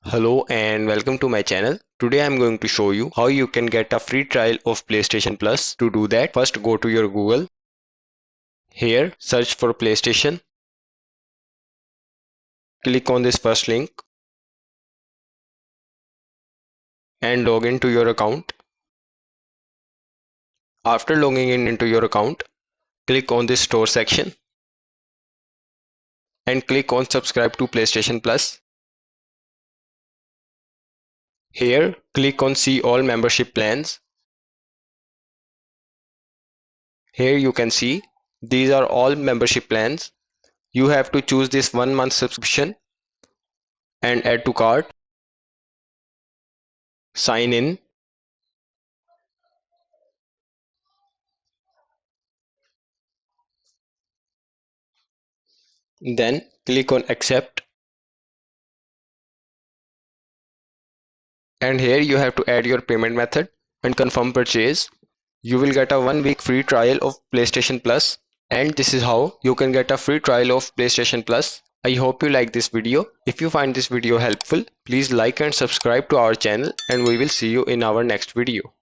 Hello and welcome to my channel. Today I'm going to show you how you can get a free trial of PlayStation Plus. To do that, first go to your Google. Here, search for PlayStation. Click on this first link and log into your account. After logging in into your account, click on this store section and click on subscribe to PlayStation Plus. Here, click on see all membership plans. Here you can see these are all membership plans. You have to choose this 1 month subscription and add to cart. Sign in. Then click on accept. And here you have to add your payment method and confirm purchase. You will get a 1 week free trial of PlayStation Plus, and this is how you can get a free trial of PlayStation Plus. I hope you like this video. If you find this video helpful, please like and subscribe to our channel, and we will see you in our next video.